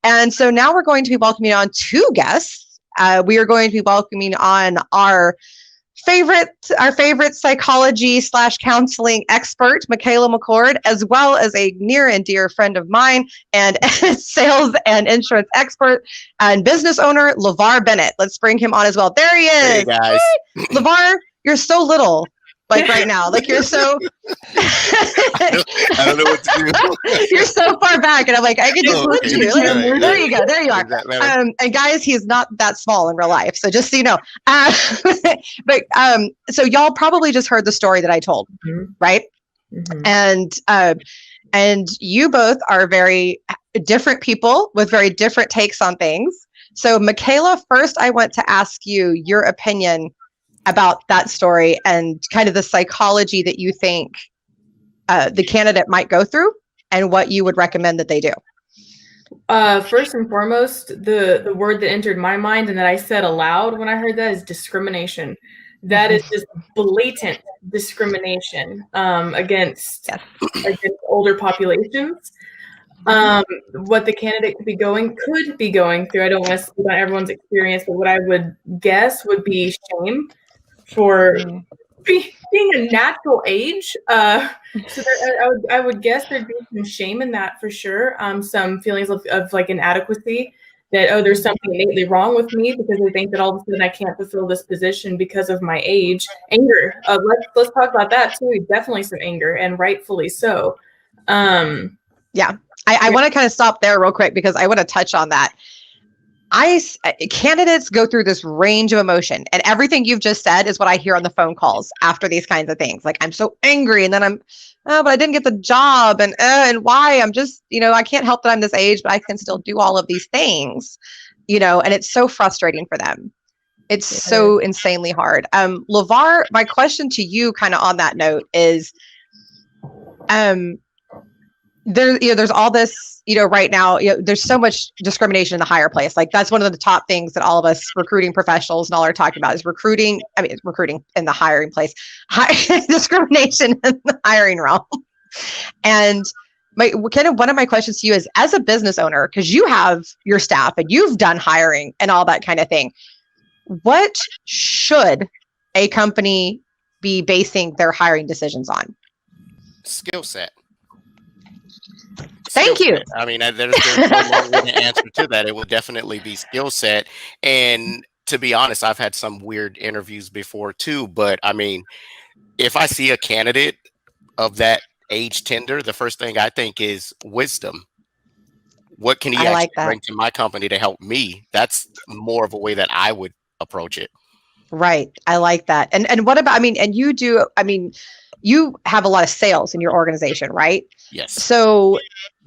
And so now we're going to be welcoming on two guests. We are going to be welcoming on our favorite psychology / counseling expert, Michaela McCord, as well as a near and dear friend of mine and sales and insurance expert and business owner, Lavar Bennett. Let's bring him on as well. There he is. Hey guys. Lavar, you're so little. Like right now, like you're so. I don't know what to do. You're so far back, and I'm like, I can just look at you. Like, Right, there you go, there you are. Exactly. And guys, he's not that small in real life, so just so you know. But so y'all probably just heard the story that I told, right? And you both are very different people with very different takes on things. So, Michaela, first, I want to ask you your opinion about that story and kind of the psychology that you think the candidate might go through and what you would recommend that they do. First and foremost, the word that entered my mind and that I said aloud when I heard that is discrimination. That is just blatant discrimination against older populations. What the candidate could be going through, I don't want to speak on everyone's experience, but what I would guess would be shame for being a natural age. So I would guess there'd be some shame in that for sure. Some feelings of like inadequacy, that, oh, there's something innately wrong with me because they think that all of a sudden I can't fulfill this position because of my age. Anger. Let's talk about that too. Definitely some anger, and rightfully so. I want to kind of stop there real quick because I want to touch on that. Candidates go through this range of emotion, and everything you've just said is what I hear on the phone calls after these kinds of things. Like, I'm so angry, and then but I didn't get the job, and why? I'm just, I can't help that I'm this age, but I can still do all of these things, and it's so frustrating for them. It's so insanely hard. Lavar, my question to you kind of on that note is, there's all this, right now, there's so much discrimination in the higher place. Like, that's one of the top things that all of us recruiting professionals and all are talking about is recruiting in the hiring place, discrimination in the hiring realm. And one of my questions to you is, as a business owner, because you have your staff and you've done hiring and all that kind of thing, what should a company be basing their hiring decisions on? Skill set. Thank you. I mean, there's no long answer to that. It will definitely be skill set. And to be honest, I've had some weird interviews before too. But I mean, if I see a candidate of that age tender, the first thing I think is wisdom. What can he actually bring to my company to help me? That's more of a way that I would approach it. Right. I like that. And what about, you have a lot of sales in your organization, right? Yes. So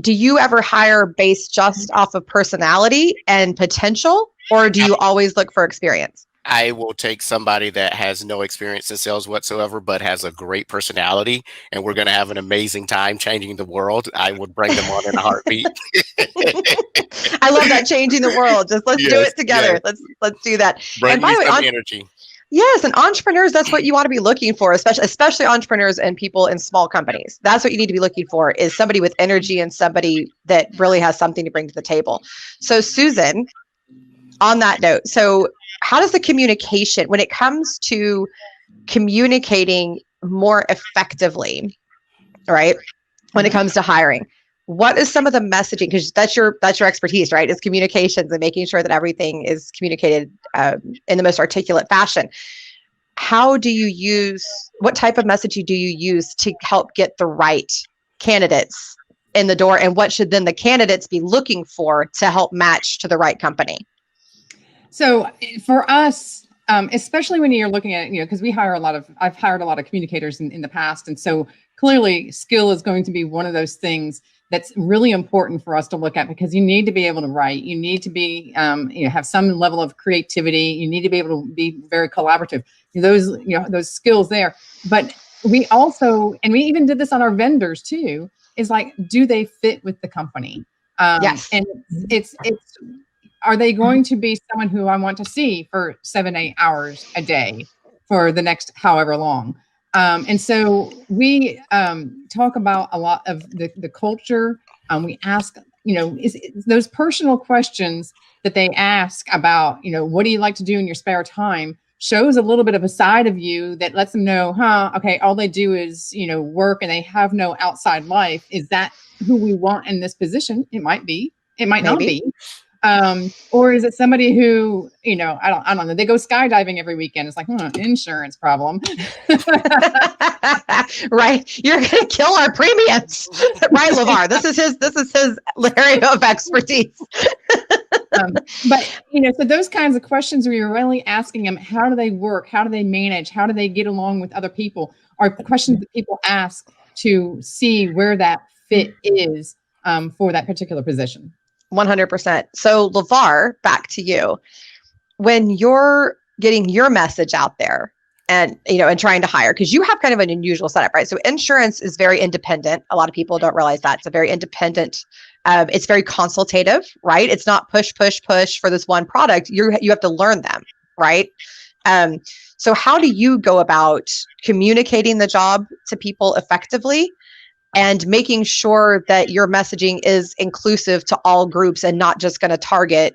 do you ever hire based just off of personality and potential, or do you always look for experience? I will take somebody that has no experience in sales whatsoever, but has a great personality, and we're going to have an amazing time changing the world. I would bring them on in a heartbeat. I love that, changing the world. Just let's do it together. Yes. Let's do that. Bring me some energy. Yes, and entrepreneurs, that's what you want to be looking for, especially entrepreneurs and people in small companies. That's what you need to be looking for, is somebody with energy and somebody that really has something to bring to the table. So, Susan, on that note, so how does the communication, when it comes to communicating more effectively, right, when it comes to hiring, what is some of the messaging? Because that's your expertise, right? Is communications and making sure that everything is communicated in the most articulate fashion. What type of messaging do you use to help get the right candidates in the door? And what should then the candidates be looking for to help match to the right company? So for us, especially when you're looking at, because I've hired a lot of communicators in the past. And so clearly skill is going to be one of those things that's really important for us to look at, because you need to be able to write. You need to be, have some level of creativity. You need to be able to be very collaborative. Those skills there. But we also, and we even did this on our vendors too, is like, do they fit with the company? Yes. And are they going to be someone who I want to see for 7-8 hours a day for the next however long? And so we talk about a lot of the culture. We ask, is those personal questions that they ask about, what do you like to do in your spare time, shows a little bit of a side of you that lets them know, okay, all they do is, work and they have no outside life. Is that who we want in this position? It might be, it might not be. Or is it somebody who, I don't know, they go skydiving every weekend. It's like, insurance problem. Right. You're going to kill our premiums. Right, Lavar. This is his area of expertise. But, so those kinds of questions where you're really asking them, how do they work? How do they manage? How do they get along with other people? Are questions that people ask to see where that fit is for that particular position. 100%. So Lavar, back to you. When you're getting your message out there and, and trying to hire, because you have kind of an unusual setup, right? So insurance is very independent. A lot of people don't realize that. It's a very independent, it's very consultative, right? It's not push for this one product. You have to learn them, right? So how do you go about communicating the job to people effectively and making sure that your messaging is inclusive to all groups and not just going to target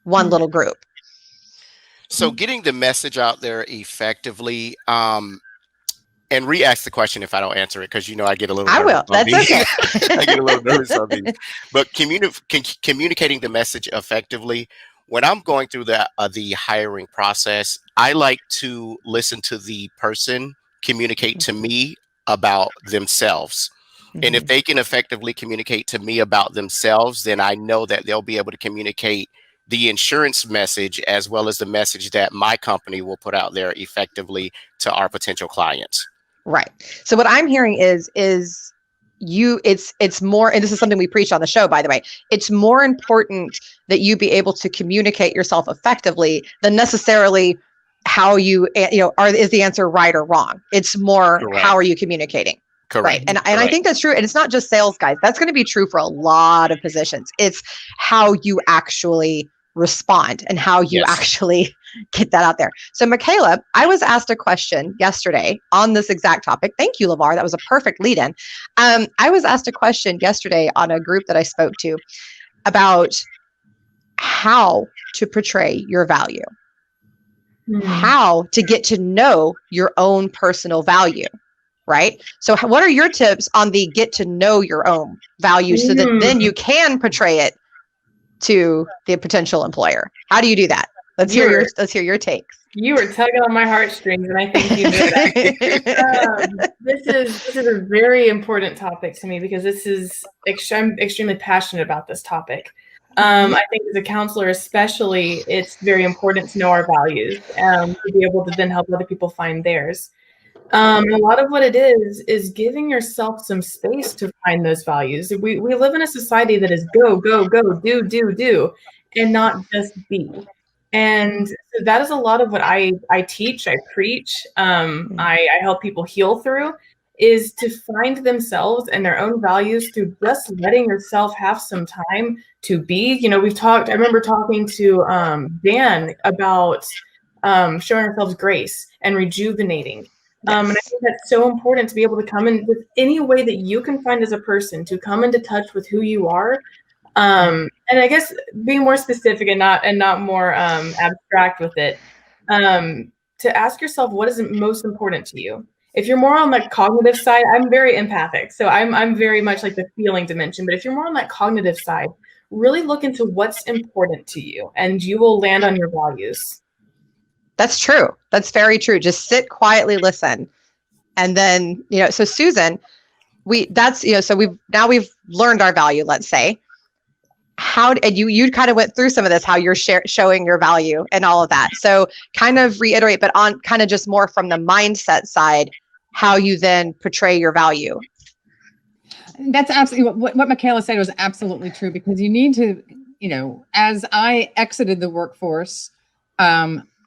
one little group? So getting the message out there effectively, and re-ask the question if I don't answer it, because I get a little. I will. That's okay. I get a little nervous on these. But communicating the message effectively. When I'm going through the hiring process, I like to listen to the person communicate to me about themselves. And if they can effectively communicate to me about themselves, then I know that they'll be able to communicate the insurance message as well as the message that my company will put out there effectively to our potential clients. Right. So what I'm hearing is it's more, and this is something we preach on the show, by the way, it's more important that you be able to communicate yourself effectively than necessarily how is the answer right or wrong. It's more, Correct. How are you communicating? Correct. Right. And I think that's true. And it's not just sales guys. That's going to be true for a lot of positions. It's how you actually respond and how you actually get that out there. So Michaela, I was asked a question yesterday on this exact topic. Thank you, Lavar. That was a perfect lead in. I was asked a question yesterday on a group that I spoke to about how to portray your value, how to get to know your own personal value. Right. So what are your tips on the get to know your own value so that then you can portray it to the potential employer? How do you do that? Let's hear your takes. You were tugging on my heartstrings, and I think you did that. This is a very important topic to me because I'm extremely passionate about this topic. I think as a counselor, especially, it's very important to know our values to be able to then help other people find theirs. A lot of what it is giving yourself some space to find those values. We live in a society that is go, go, go, do, and not just be. And so that is a lot of what I teach, I preach, I help people heal through, is to find themselves and their own values through just letting yourself have some time to be. I remember talking to Dan about showing ourselves grace and rejuvenating. And I think that's so important to be able to come in with any way that you can find as a person to come into touch with who you are. And I guess being more specific and not more abstract with it, to ask yourself what is most important to you. If you're more on the cognitive side, I'm very empathic, so I'm very much like the feeling dimension. But if you're more on that cognitive side, really look into what's important to you, and you will land on your values. That's true. That's very true. Just sit quietly, listen. And then, so Susan, we've learned our value, let's say. And you kind of went through some of this, how you're showing your value and all of that. So kind of reiterate, but on kind of just more from the mindset side, how you then portray your value. That's absolutely what Michaela said was absolutely true, because you need to, as I exited the workforce,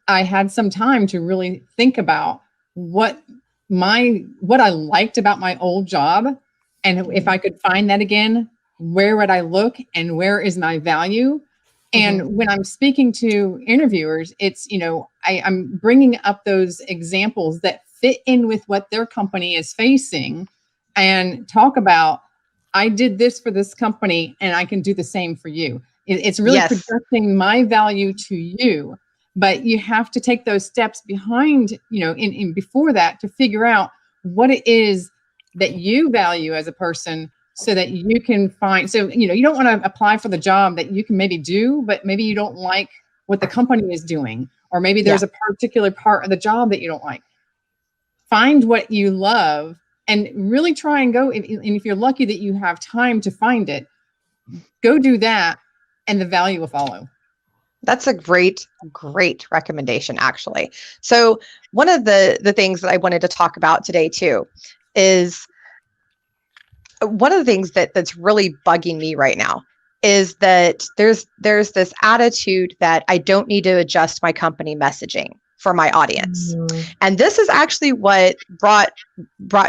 I had some time to really think about what I liked about my old job. And if I could find that again, where would I look and where is my value? And when I'm speaking to interviewers, it's, I'm bringing up those examples that fit in with what their company is facing and talk about I did this for this company and I can do the same for you. It's really projecting my value to you, but you have to take those steps behind, in before that to figure out what it is that you value as a person so that you can find, you don't want to apply for the job that you can maybe do, but maybe you don't like what the company is doing, or maybe there's a particular part of the job that you don't like. Find what you love and really try and go. And if you're lucky that you have time to find it, go do that and the value will follow. That's a great recommendation, actually. So one of the things that I wanted to talk about today too is one of the things that's really bugging me right now is that there's this attitude that I don't need to adjust my company messaging for my audience. And this is actually what brought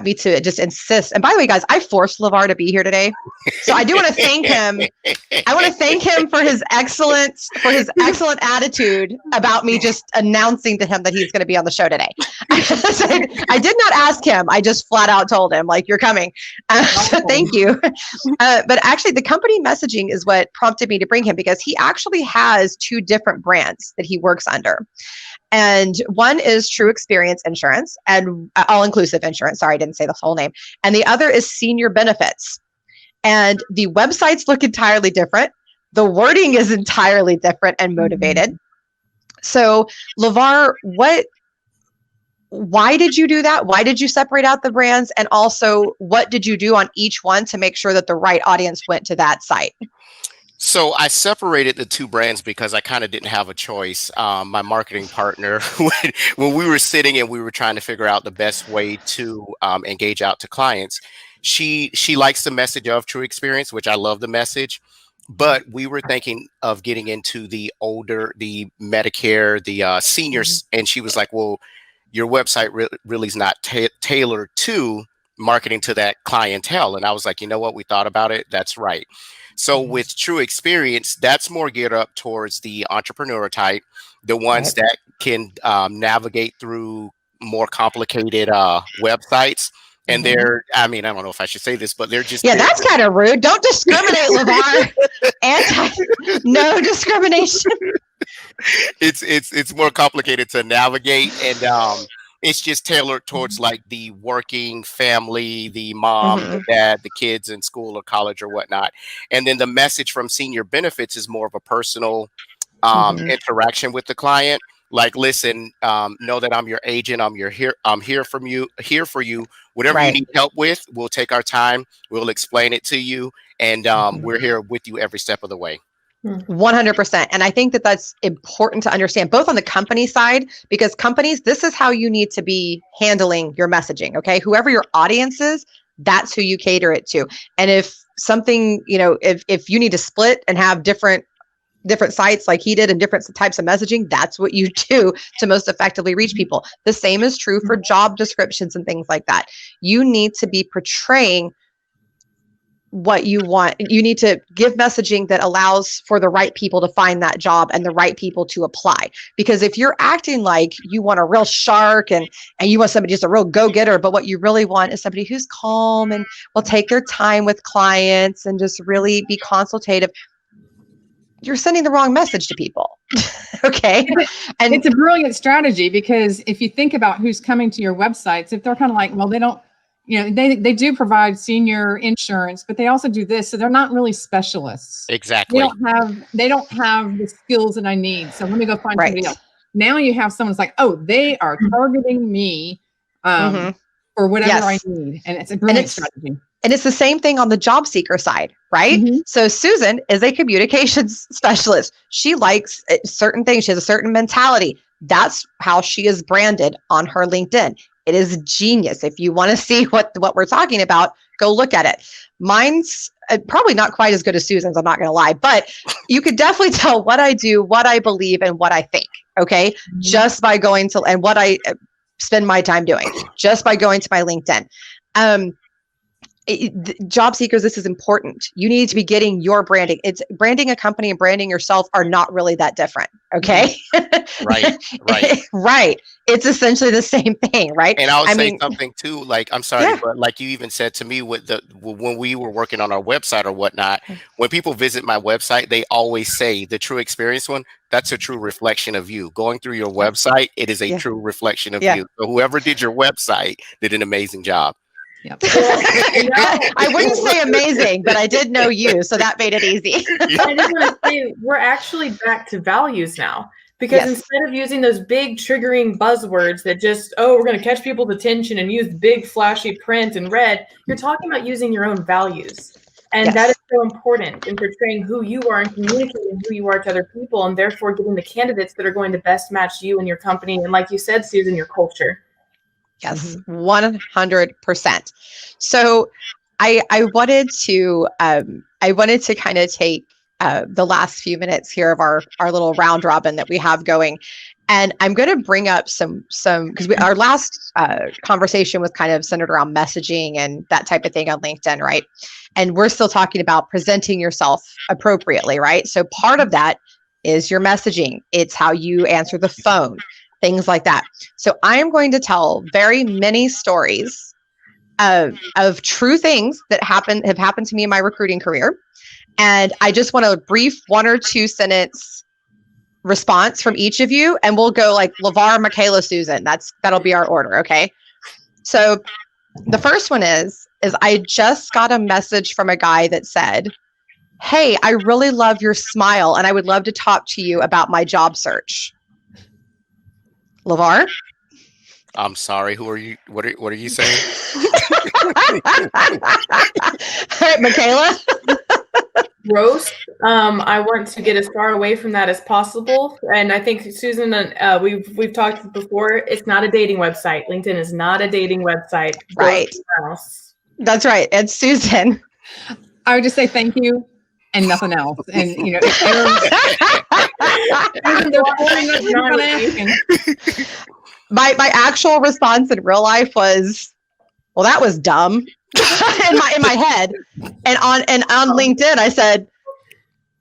me to just insist. And by the way, guys, I forced Lavar to be here today. So I do want to thank him. I want to thank him for his excellent attitude about me just announcing to him that he's going to be on the show today. So I did not ask him. I just flat out told him, like, you're coming. So thank you. But actually, the company messaging is what prompted me to bring him, because he actually has 2 different brands that he works under. And one is True Experience Insurance and all-inclusive insurance. Sorry, I didn't say the full name. And the other is Senior Benefits. And the websites look entirely different. The wording is entirely different and motivated. So Lavar, why did you do that? Why did you separate out the brands? And also, what did you do on each one to make sure that the right audience went to that site? So I separated the 2 brands because I kind of didn't have a choice. My marketing partner, when we were sitting and we were trying to figure out the best way to engage out to clients, she likes the message of True Experience, which I love the message. But we were thinking of getting into the older, the Medicare, the seniors. And she was like, well, your website really is not tailored to marketing to that clientele. And I was like, you know what? We thought about it. That's right. So with True Experience, that's more geared up towards the entrepreneur type, the ones that can navigate through more complicated websites. And they're, I mean, I don't know if I should say this, but they're just. Yeah, that's kind of rude. Don't discriminate, Lavar. No discrimination. It's more complicated to navigate, and it's just tailored towards like the working family, the mom, the dad, the kids in school or college or whatnot. And then the message from Senior Benefits is more of a personal interaction with the client. Like, listen, know that I'm your agent. I'm here for you. Whatever you need help with, we'll take our time. We'll explain it to you. And we're here with you every step of the way. 100%. And I think that that's important to understand, both on the company side, because companies, this is how you need to be handling your messaging. Okay. Whoever your audience is, that's who you cater it to. And if something, if you need to split and have different sites like he did and different types of messaging, that's what you do to most effectively reach people. The same is true for job descriptions and things like that. You need to be portraying what you want. You need to give messaging that allows for the right people to find that job and the right people to apply. Because if you're acting like you want a real shark and you want somebody just a real go-getter, but what you really want is somebody who's calm and will take their time with clients and just really be consultative, you're sending the wrong message to people. Okay. And it's a brilliant strategy, because if you think about who's coming to your websites, if they're kind of like, well, they don't, they do provide senior insurance, but they also do this. So they're not really specialists. Exactly. They don't have the skills that I need. So let me go find somebody else. Now you have someone who's like, oh, they are targeting me for whatever I need. And it's a brilliant strategy. And it's the same thing on the job seeker side, right? So Susan is a communications specialist. She likes certain things. She has a certain mentality. That's how she is branded on her LinkedIn. It is genius. If you want to see what we're talking about, go look at it. Mine's probably not quite as good as Susan's, I'm not going to lie, but you could definitely tell what I do, what I believe, and what I think, okay? Just by going to, and what I spend my time doing, just by going to my LinkedIn. job seekers, this is important. You need to be getting your branding. It's branding a company and branding yourself are not really that different. Okay. Right. Right. It's essentially the same thing, right? And I'll say something too, like, I'm sorry, Yeah. but like you even said to me when we were working on our website or whatnot, when people visit my website, they always say the true experience one, that's a true reflection of you. Going through your website, it is a true reflection of you. So whoever did your website did an amazing job. Yep. I wouldn't say amazing, but I did know you, so that made it easy. I just want to say we're actually back to values now, because instead of using those big triggering buzzwords that just, we're going to catch people's attention and use big flashy print and red, you're talking about using your own values. And that is so important in portraying who you are and communicating who you are to other people, and therefore getting the candidates that are going to best match you and your company. And like you said, Susan, your culture. Yes, 100%. So I wanted to kind of take the last few minutes here of our little round robin that we have going. And I'm going to bring up some because our last conversation was kind of centered around messaging and that type of thing on LinkedIn, right? And we're still talking about presenting yourself appropriately, right? So part of that is your messaging. It's how you answer the phone, things like that. So I am going to tell very many stories of true things that have happened to me in my recruiting career. And I just want a brief 1 or 2 sentence response from each of you. And we'll go like Lavar, Michaela, Susan. That'll be our order. Okay. So the first one is I just got a message from a guy that said, "Hey, I really love your smile and I would love to talk to you about my job search." Lavar? I'm sorry. Who are you? What are you saying? All right, Michaela. Roast. I want to get as far away from that as possible. And I think Susan, we've talked before. It's not a dating website. LinkedIn is not a dating website. Right. That's right. And Susan. I would just say thank you and nothing else. And my actual response in real life was, well, that was dumb in my head. And on LinkedIn, I said,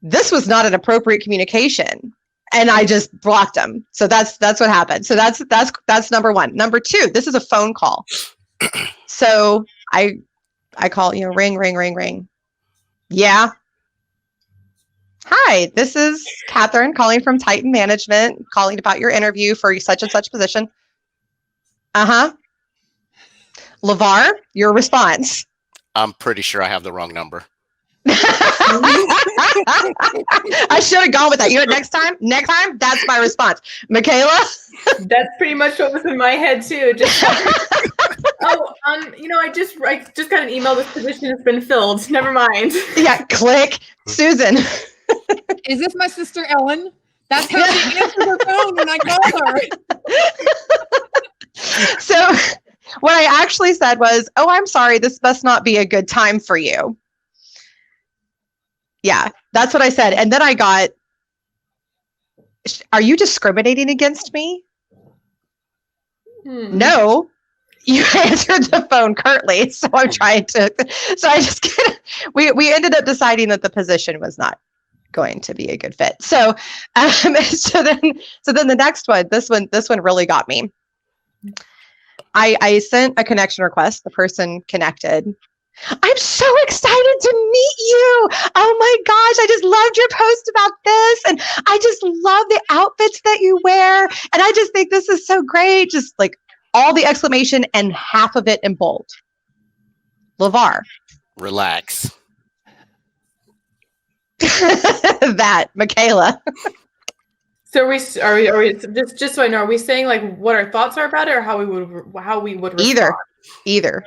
this was not an appropriate communication. And I just blocked them. So that's what happened. So that's number one. Number 2, this is a phone call. So I call, ring, ring, ring, ring. Yeah. Hi, this is Catherine calling from Titan Management, calling about your interview for such and such position. Uh-huh. Lavar, your response. I'm pretty sure I have the wrong number. I should have gone with that. Next time, that's my response. Michaela? That's pretty much what was in my head too. Just I just got an email. This position has been filled. Never mind. Yeah, click. Susan. Is this my sister Ellen? That's how she answers her phone when I call her. So what I actually said was, "Oh, I'm sorry, this must not be a good time for you." Yeah, that's what I said. And then I got, "Are you discriminating against me?" No, you answered the phone curtly. So I'm trying to, we ended up deciding that the position was not going to be a good fit. So, so then the next one, this one really got me. I sent a connection request. The person connected. "I'm so excited to meet you. Oh my gosh, I just loved your post about this. And I just love the outfits that you wear. And I just think this is so great." Just like all the exclamation and half of it in bold. Lavar. Relax. That, Michaela. So are we just so I know, are we saying like what our thoughts are about it, or how we would respond? Either.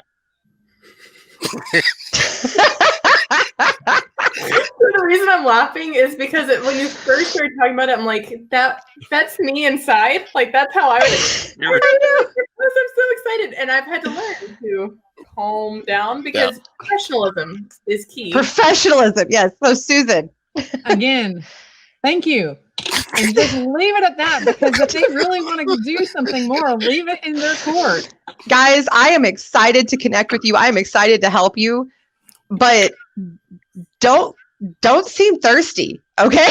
The reason I'm laughing is because when you first started talking about it, I'm like, that's me inside. Like that's how I would. I know. I'm so excited, and I've had to learn to calm down because professionalism is key. Professionalism, yes. So Susan. Again, thank you. And just leave it at that, because if they really want to do something more, leave it in their court. Guys, I am excited to connect with you. I am excited to help you. but don't seem thirsty. Okay.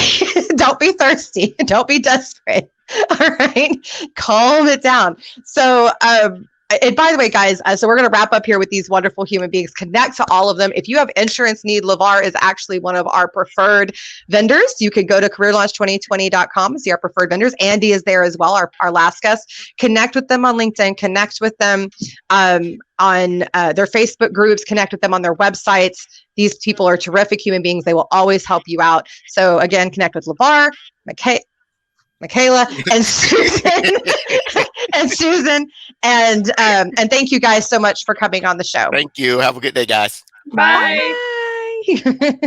Don't be thirsty. Don't be desperate. All right. Calm it down. So, and by the way, guys, so we're going to wrap up here with these wonderful human beings. Connect to all of them. If you have insurance need, Lavar is actually one of our preferred vendors. You can go to careerlaunch2020.com and see our preferred vendors. Andy is there as well, our last guest. Connect with them on LinkedIn. Connect with them on their Facebook groups. Connect with them on their websites. These people are terrific human beings. They will always help you out. So again, connect with Lavar, Michaela, and Susan, and thank you guys so much for coming on the show. Thank you. Have a good day, guys. Bye. Bye.